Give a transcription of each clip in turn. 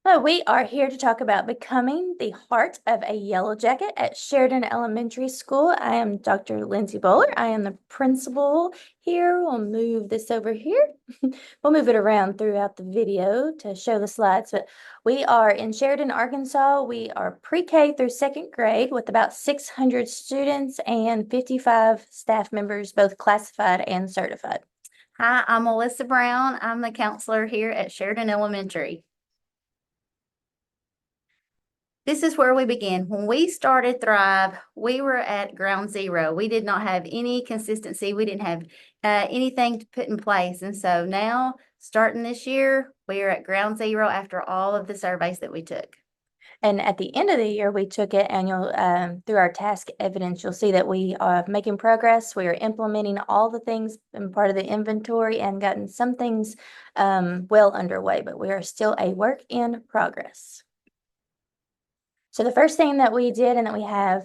We are here to talk about becoming the heart of a yellow jacket at Sheridan Elementary School. I am Dr. Lindsay Bohler. I am the principal here. We'll move this over here. We'll move it around throughout the video to show the slides, but we are in Sheridan, Arkansas. We are pre-K through second grade with about 600 students and 55 staff members, both classified and certified. Hi, I'm Melissa Brown. I'm the counselor here at Sheridan Elementary. This is where we begin. When we started Thrive, we were at ground zero. We did not have any consistency. We didn't have anything to put in place. And so now, starting this year, we are at ground zero after all of the surveys that we took. And at the end of the year, we took it and you'll, through our task evidence, you'll see that we are making progress. We are implementing all the things and part of the inventory and gotten some things well underway, but we are still a work in progress. So the first thing that we did and that we have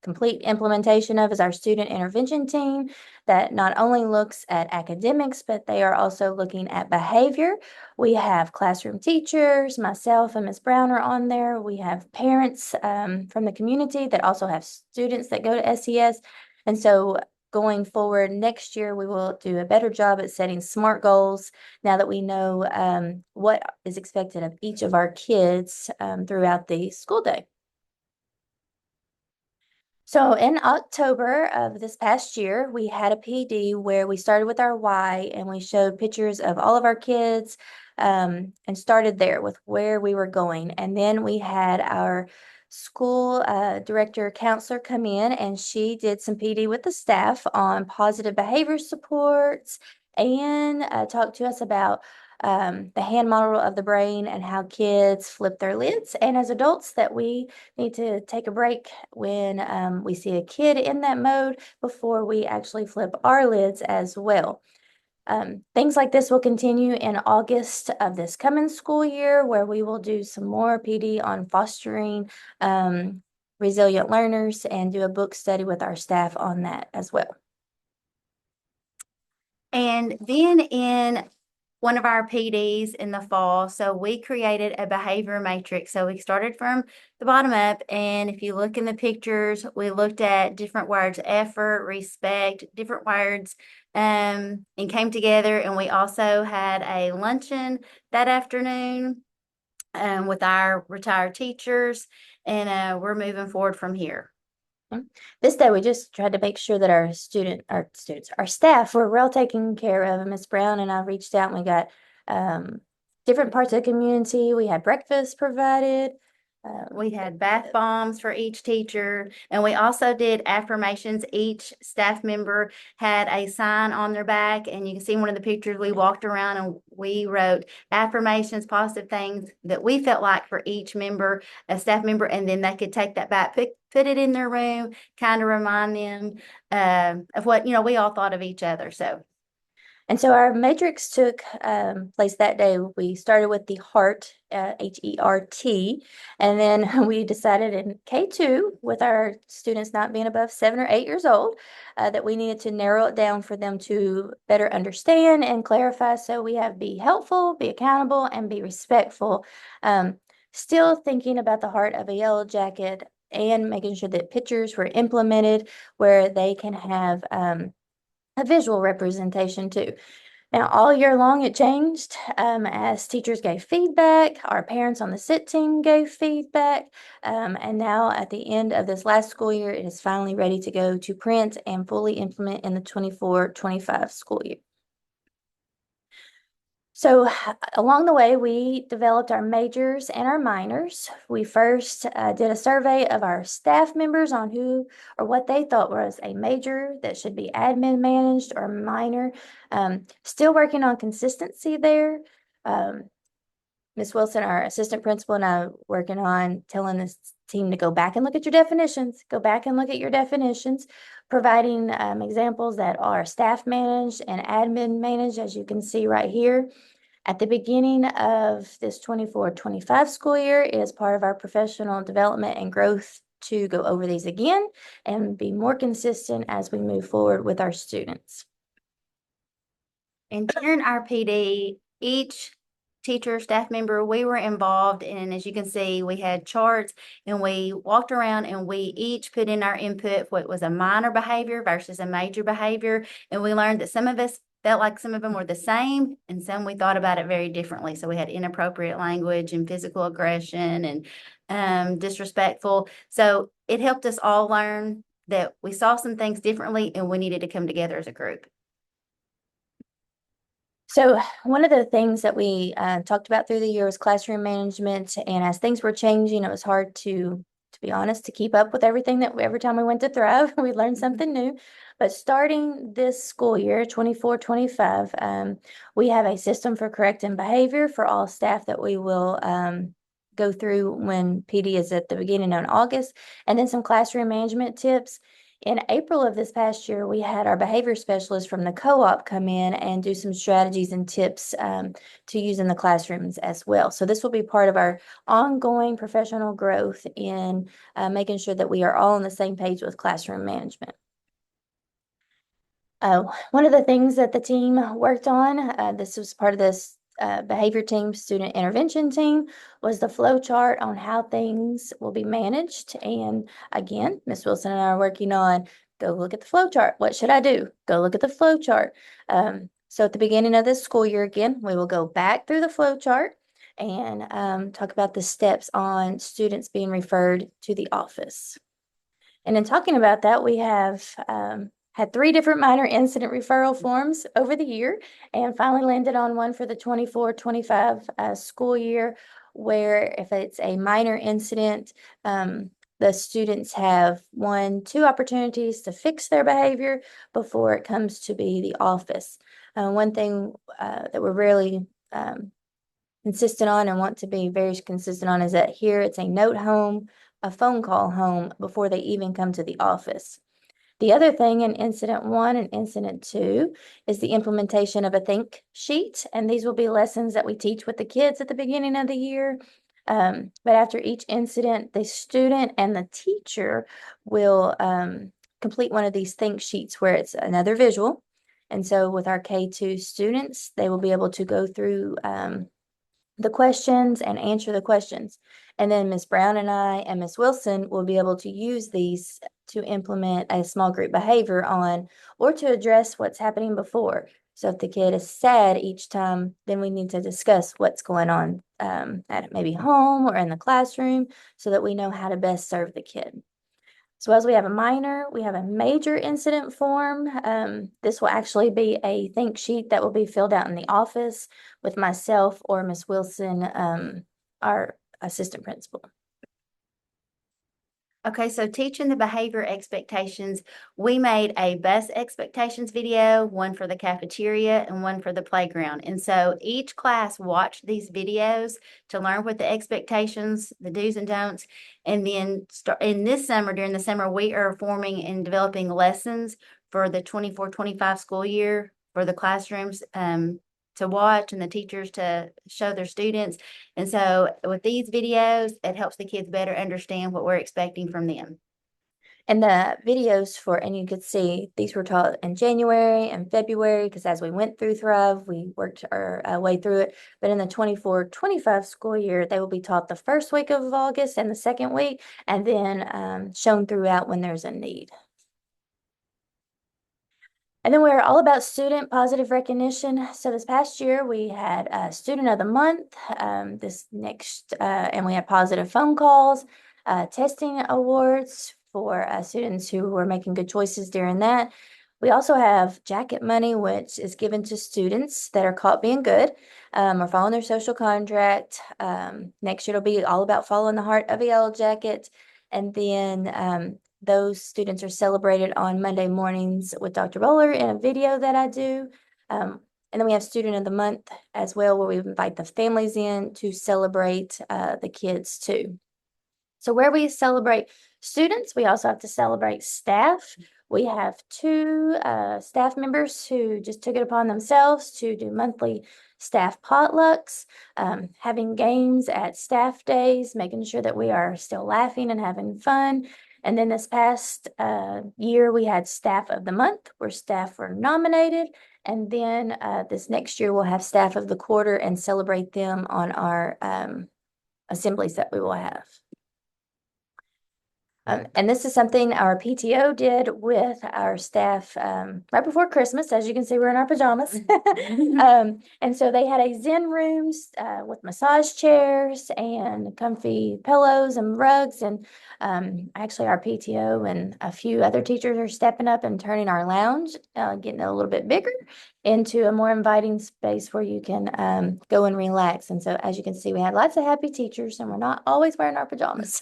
complete implementation of is our student intervention team that not only looks at academics, but they are also looking at behavior. We have classroom teachers, myself and Ms. Brown are on there. We have parents from the community that also have students that go to SES. And so going forward next year, we will do a better job at setting SMART goals now that we know what is expected of each of our kids throughout the school day. So in October of this past year, we had a PD where we started with our why and we showed pictures of all of our kids and started there with where we were going. And then we had our school director counselor come in and she did some PD with the staff on positive behavior supports and talked to us about the hand model of the brain and how kids flip their lids. And as adults, that we need to take a break when we see a kid in that mode before we actually flip our lids as well. Things like this will continue in August of this coming school year, where we will do some more PD on fostering resilient learners and do a book study with our staff on that as well. And then in one of our PDs in the fall, so we created a behavior matrix. So we started from the bottom up, and if you look in the pictures, we looked at different words, effort, respect, different words, and came together. And we also had a luncheon that afternoon with our retired teachers, and we're moving forward from here. This day, we just tried to make sure that our staff were well taken care of. Miss Brown and I reached out and we got different parts of the community. We had breakfast provided. We had bath bombs for each teacher, and we also did affirmations. Each staff member had a sign on their back, and you can see one of the pictures. We walked around and we wrote affirmations, positive things that we felt like for each member, a staff member, and then they could take that back, put it in their room, kind of remind them of what we all thought of each other. So And so our matrix took place that day. We started with the heart, HERT, and then we decided in K2, with our students not being above 7 or 8 years old, that we needed to narrow it down for them to better understand and clarify. So we have be helpful, be accountable, and be respectful. Still thinking about the heart of a yellow jacket and making sure that pictures were implemented where they can have a visual representation too. Now, all year long, it changed as teachers gave feedback, our parents on the SIT team gave feedback, and now at the end of this last school year, it is finally ready to go to print and fully implement in the 24-25 school year. So along the way, we developed our majors and our minors. We first did a survey of our staff members on who or what they thought was a major that should be admin managed or minor. Still working on consistency there. Ms. Wilson, our assistant principal, and I working on telling this team to go back and look at your definitions, go back and look at your definitions, providing examples that are staff managed and admin managed, as you can see right here. At the beginning of this 24-25 school year, it is part of our professional development and growth to go over these again and be more consistent as we move forward with our students. and during our PD, each teacher, staff member, we were involved. And as you can see, we had charts and we walked around and we each put in our input, what was a minor behavior versus a major behavior. And we learned that some of us felt like some of them were the same and some we thought about it very differently. So we had inappropriate language and physical aggression and disrespectful. So it helped us all learn that we saw some things differently and we needed to come together as a group. So one of the things that we talked about through the year was classroom management, and as things were changing, it was hard to be honest, to keep up with everything that every time we went to Thrive, we learned something new. But starting this school year, 24-25, we have a system for correcting behavior for all staff that we will go through when PD is at the beginning of August, and then some classroom management tips. In April of this past year, we had our behavior specialist from the co-op come in and do some strategies and tips to use in the classrooms as well. So this will be part of our ongoing professional growth in making sure that we are all on the same page with classroom management. One of the things that the team worked on, this was part of this behavior team, student intervention team, was the flow chart on how things will be managed. And again, Miss Wilson and I are working on, go look at the flow chart. What should I do? Go look at the flow chart. So at the beginning of this school year, again, we will go back through the flow chart and talk about the steps on students being referred to the office. And in talking about that, we have had 3 different minor incident referral forms over the year and finally landed on one for the 24-25 school year, where if it's a minor incident, the students have 2 opportunities to fix their behavior before it comes to be the office. One thing that we're really consistent on and want to be very consistent on is that here it's a note home, a phone call home before they even come to the office. The other thing in incident 1 and incident 2 is the implementation of a think sheet. And these will be lessons that we teach with the kids at the beginning of the year. But after each incident, the student and the teacher will complete one of these think sheets where it's another visual. And so with our K2 students, they will be able to go through the questions and answer the questions. And then Miss Brown and I and Miss Wilson will be able to use these to implement a small group behavior on or to address what's happening before. So if the kid is sad each time, then we need to discuss what's going on at maybe home or in the classroom so that we know how to best serve the kid. So as we have a minor, we have a major incident form. This will actually be a think sheet that will be filled out in the office with myself or Miss Wilson, our assistant principal. Okay, so teaching the behavior expectations, we made a bus expectations video, one for the cafeteria and one for the playground. And so each class watched these videos to learn what the expectations, the do's and don'ts. And then in this summer, during the summer, we are forming and developing lessons for the 24-25 school year for the classrooms to watch and the teachers to show their students. And so with these videos, it helps the kids better understand what we're expecting from them. And the videos and you could see these were taught in January and February because as we went through Thrive, we worked our way through it. But in the 24-25 school year, they will be taught the first week of August and the second week, and then shown throughout when there's a need. And then we're all about student positive recognition. So this past year, we had a Student of the Month, and we had positive phone calls, testing awards for students who were making good choices during that. We also have jacket money, which is given to students that are caught being good or following their social contract. Next year, it'll be all about following the heart of a yellow jacket. And then those students are celebrated on Monday mornings with Dr. Bohler in a video that I do. And then we have Student of the Month as well, where we invite the families in to celebrate the kids too. So where we celebrate students, we also have to celebrate staff. We have 2 staff members who just took it upon themselves to do monthly staff potlucks, having games at staff days, making sure that we are still laughing and having fun. And then this past year, we had Staff of the Month, where staff were nominated And then this next year, we'll have staff of the quarter and celebrate them on our assemblies that we will have. And this is something our PTO did with our staff right before Christmas. As you can see, we're in our pajamas. And so they had a Zen rooms with massage chairs and comfy pillows and rugs. And actually, our PTO and a few other teachers are stepping up and turning our lounge, getting it a little bit bigger, into a more inviting space where you can go and relax. And so, as you can see, we had lots of happy teachers, and we're not always wearing our pajamas.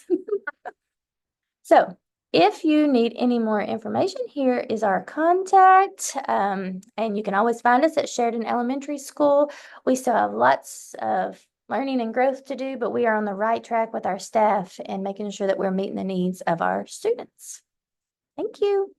So if you need any more information, here is our contact. And you can always find us at Sheridan Elementary School. We still have lots of learning and growth to do, but we are on the right track with our staff and making sure that we're meeting the needs of our students. Thank you.